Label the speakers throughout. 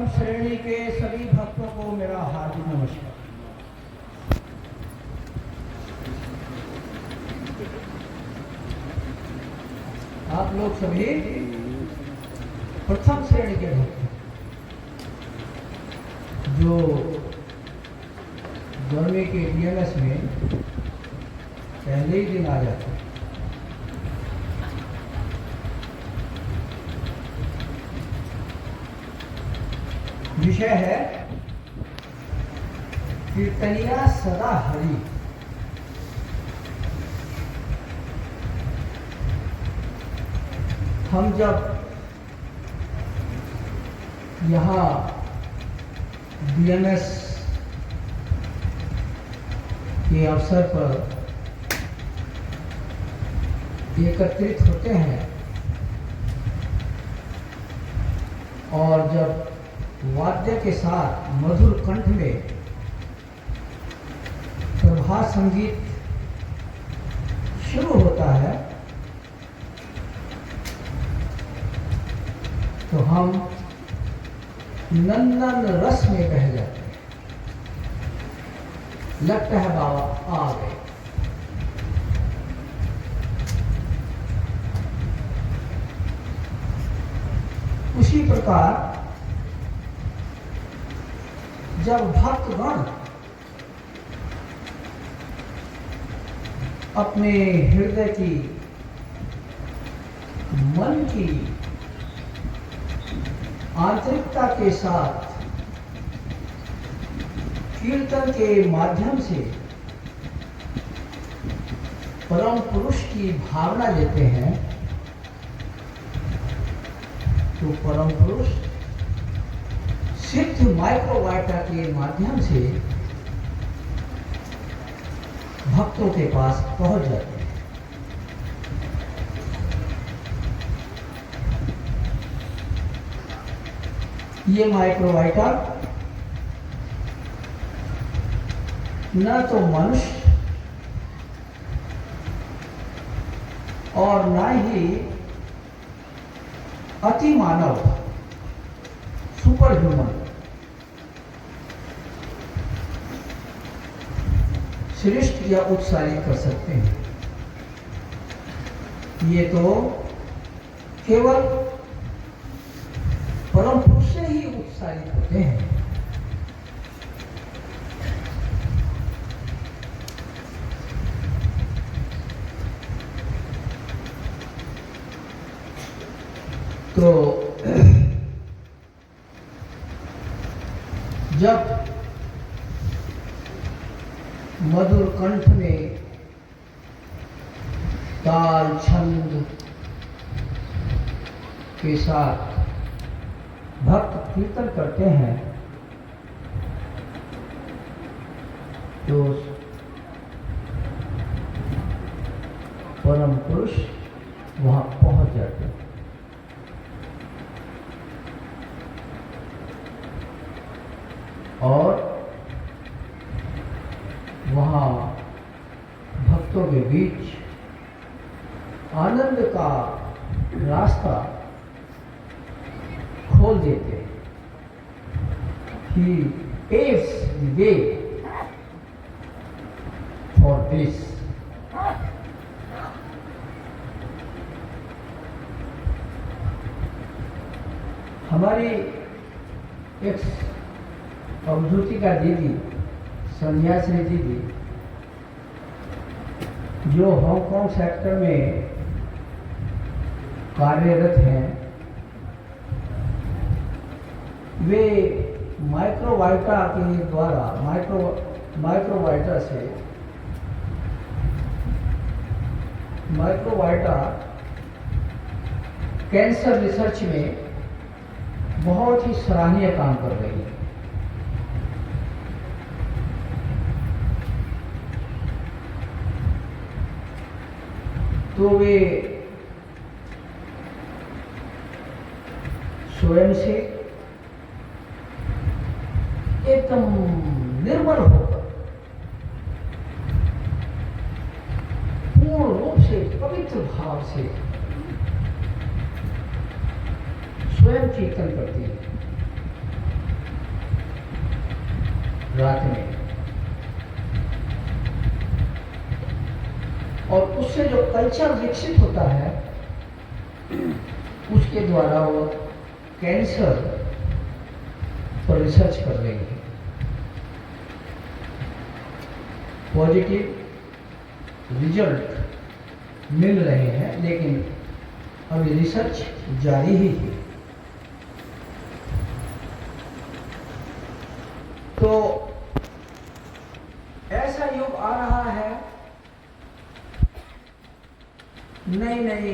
Speaker 1: प्रथम श्रेणी के सभी भक्तों को मेरा हार्दिक नमस्कार। आप लोग सभी प्रथम श्रेणी के भक्त जो गर्मी के डीएमएस में पहले ही दिन आ जाते हैं। विषय है कीर्तनिया सदा हरि। हम जब यहाँ डीएमएस के अवसर पर एकत्रित होते हैं और जब वाद्य के साथ मधुर कंठ में प्रभात संगीत शुरू होता है तो हम नंदन रस में बह जाते हैं। लगता है बाबा आ गए। उसी प्रकार जब भक्तगण अपने हृदय की मन की आंतरिकता के साथ कीर्तन के माध्यम से परम पुरुष की भावना लेते हैं तो परम पुरुष सिद्ध माइक्रोवाइटा के माध्यम से भक्तों के पास पहुंच जाते हैं। ये माइक्रोवाइटा न तो मनुष्य और न ही अति मानव सुपर ह्यूमन श्रेष्ठ या उत्साहित कर सकते हैं। ये तो केवल परम पुरुष से ही उत्साहित होते हैं। तो जब मधुर कंठ में ताल छंद के साथ भक्त कीर्तन करते हैं तो परम पुरुष वहां पहुंच जाते हैं। और वहाँ भक्तों के बीच आनंद का रास्ता खोल देते हैं। He paves the way for this. हमारी एक अवधूति का दीदी संन्यासिनी दीदी जो हांगकांग सेक्टर में कार्यरत हैं, वे माइक्रोवाइटा के द्वारा माइक्रोवाइटा कैंसर रिसर्च में बहुत ही सराहनीय काम कर रही है। तो वे स्वयं से एकदम निर्मल होकर पूर्ण रूप से पवित्र भाव से स्वयं कीर्तन करती है। रात में, और उससे जो कल्चर विकसित होता है उसके द्वारा वो कैंसर पर रिसर्च कर रही है। पॉजिटिव रिजल्ट मिल रहे हैं, लेकिन अभी रिसर्च जारी ही है। तो ऐसा युग आ रहा है, नई नई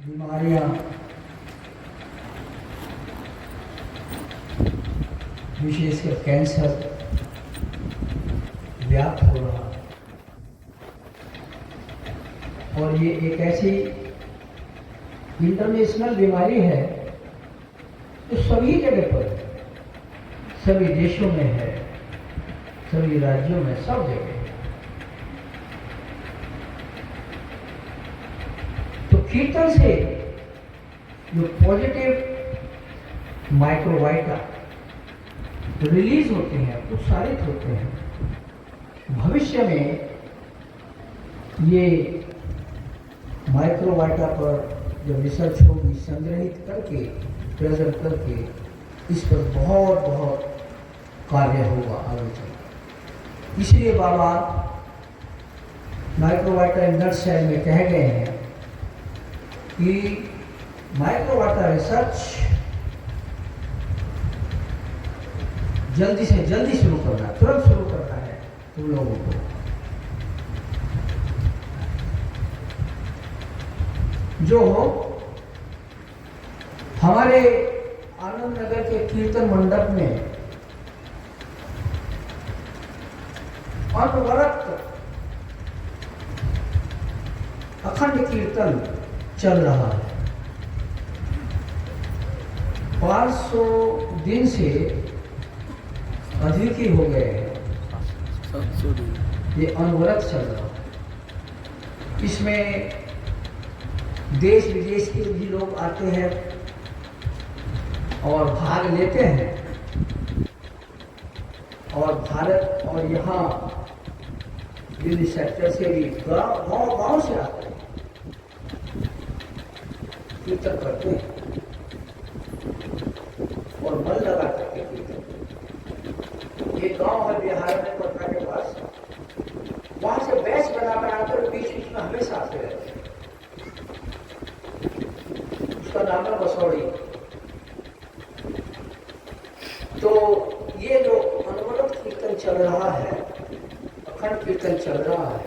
Speaker 1: बीमारियां, विशेषकर कैंसर व्याप्त हो रहा है। और ये एक ऐसी इंटरनेशनल बीमारी है जो सभी जगह पर है, सभी देशों में है, सभी राज्यों में, सब जगह है। तो कीर्तन से जो पॉजिटिव माइक्रोबाइटा रिलीज होते हैं, उत्साहित होते हैं, भविष्य में ये माइक्रोबाइटा पर जब रिसर्च होगी, संग्रहित करके, प्रेजेंट करके, इस पर बहुत बहुत कार्य होगा आगे चल। इसलिए बाबा माइक्रोबाइटा इन नटशेल में कह गए हैं कि माइक्रोबाइटा रिसर्च जल्दी से जल्दी शुरू करना, तुरंत शुरू करना है तुम लोगों को। जो हो हमारे आनंद नगर के कीर्तन मंडप में अनवरत अखंड कीर्तन चल रहा है। 500 दिन से अधिक ही हो गए हैं ये अनवरत चल रहा है। इसमें देश विदेश के भी लोग आते हैं और भाग लेते हैं, और भारत और यहाँ दिल्ली सेक्टर से भी गांव से आते हैं, कीर्तन करते हैं और मन लगा करके कीर्तन। एक गांव है बिहार में, पटना के पास, वहां से बैच बनाकर बीच बीच में हमेशा आते रहते हैं। उसका नाम है बसौड़ी। तो ये जो अनवरत कीर्तन चल रहा है, अखंड कीर्तन चल रहा है,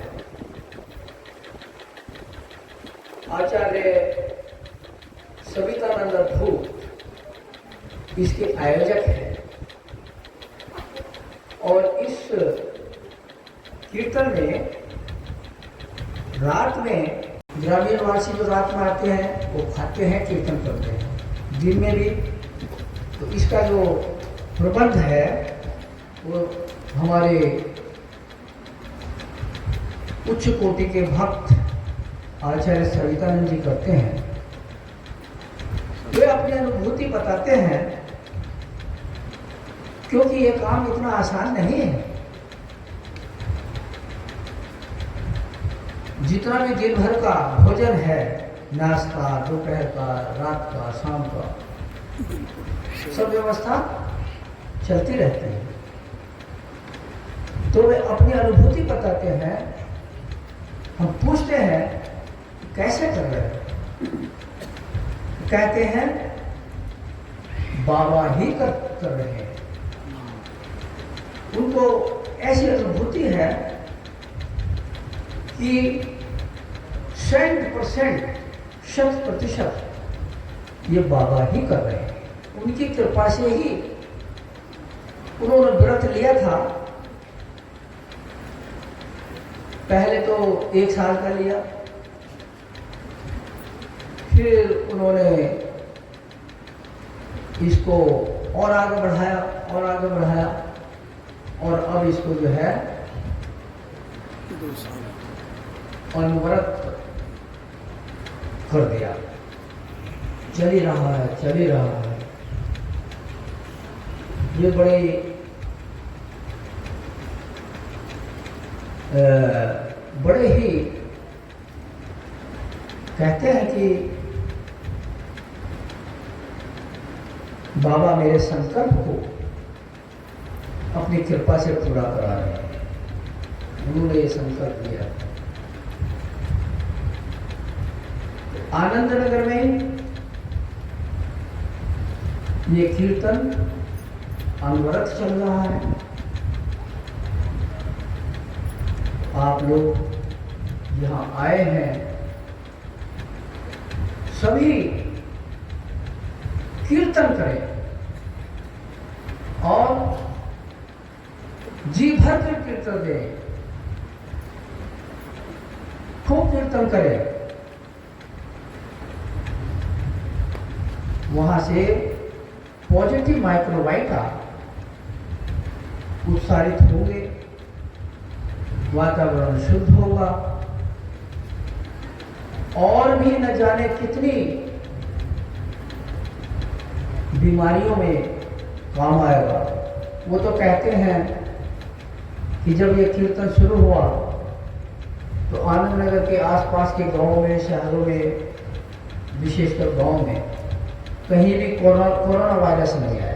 Speaker 1: आचार्य सवितानंद धूत इसके आयोजक हैं। और इस कीर्तन में रात में ग्रामीण वासी जो रात में आते हैं वो खाते हैं, कीर्तन करते हैं, दिन में भी। तो इसका जो प्रबंध है वो हमारे उच्च कोटि के भक्त आचार्य सवितानंद जी करते हैं। वे अपनी अनुभूति बताते हैं, क्योंकि ये काम इतना आसान नहीं है। जितना भी दिन भर का भोजन है, नाश्ता, दोपहर का, रात का, शाम का, सब व्यवस्था चलती रहती है। तो वे अपनी अनुभूति बताते हैं। हम पूछते हैं कैसे कर रहे हैं, कहते हैं बाबा ही कर रहे हैं। उनको ऐसी अनुभूति है कि 100%, 100% ये बाबा ही कर रहे हैं। उनकी कृपा से ही उन्होंने व्रत लिया था। पहले तो 1 साल का लिया, फिर उन्होंने इसको और आगे बढ़ाया और आगे बढ़ाया, और अब इसको जो है अनवरत कर दिया। चल ही रहा है, चल ही रहा है। ये बड़े बड़े ही कहते हैं कि बाबा मेरे संकल्प को अपनी कृपा से पूरा करा रहे हैं। उन्होंने ये संकल्प लिया। आनंद नगर में ये कीर्तन अनवरत चल रहा है। आप लोग यहाँ आए हैं, सभी कीर्तन करें और जी भर कर कीर्तन दें, खूब कीर्तन करें। वहां से पॉजिटिव माइक्रोबाइटा उत्सारित होंगे, वातावरण शुद्ध होगा और भी न जाने कितनी बीमारियों में काम आएगा। वो तो कहते हैं कि जब ये कीर्तन शुरू हुआ तो आनंद नगर के आसपास के गांवों में, शहरों में, विशेषकर गांव में कहीं भी कोरोना वायरस नहीं आया।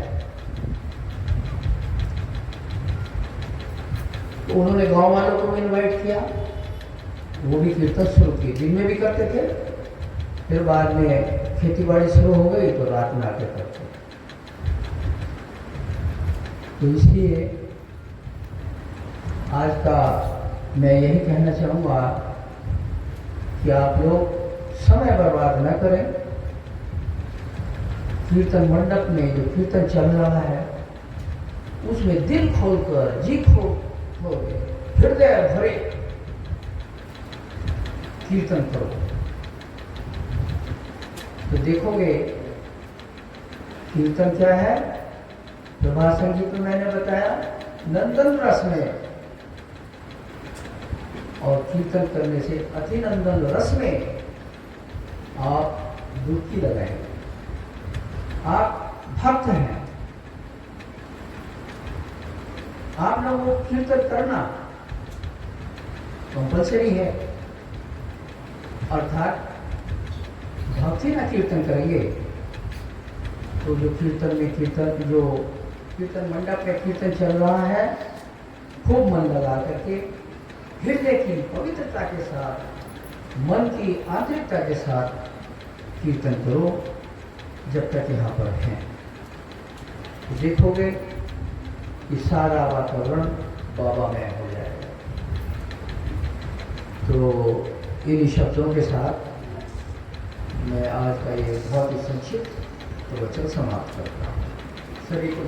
Speaker 1: तो उन्होंने गांव वालों को भी इनवाइट किया, वो भी कीर्तन शुरू किए। दिन में भी करते थे, फिर बाद में खेती बाड़ी शुरू हो गई तो रात में आके करते। तो इसलिए आज का मैं यही कहना चाहूँगा कि आप लोग समय बर्बाद न करें। कीर्तन मंडप में जो कीर्तन चल रहा है उसमें दिल खोलकर, जी खोल हृदय भरे कीर्तन करो तो देखोगे कीर्तन क्या है। प्रभात संगीत में मैंने बताया नंदन रस में, और कीर्तन करने से अति नंदन रस में आप डुबकी लगाएंगे। आप भक्त हैं, आप लोगों को कीर्तन करना कंपल्सरी है। अर्थात भक्ति ना कीर्तन करेंगे तो जो कीर्तन में जो कीर्तन मंडप में कीर्तन चल रहा है, खूब मन लगा करके हृदय की पवित्रता के साथ, मन की आंतरिकता के साथ कीर्तन करो जब तक यहाँ पर हैं। तो देखोगे कि सारा वातावरण बाबामय हो जाएगा। तो इन शब्दों के साथ मैं आज का ये बहुत ही संक्षिप्त प्रवचन समाप्त करता हूँ। सभी को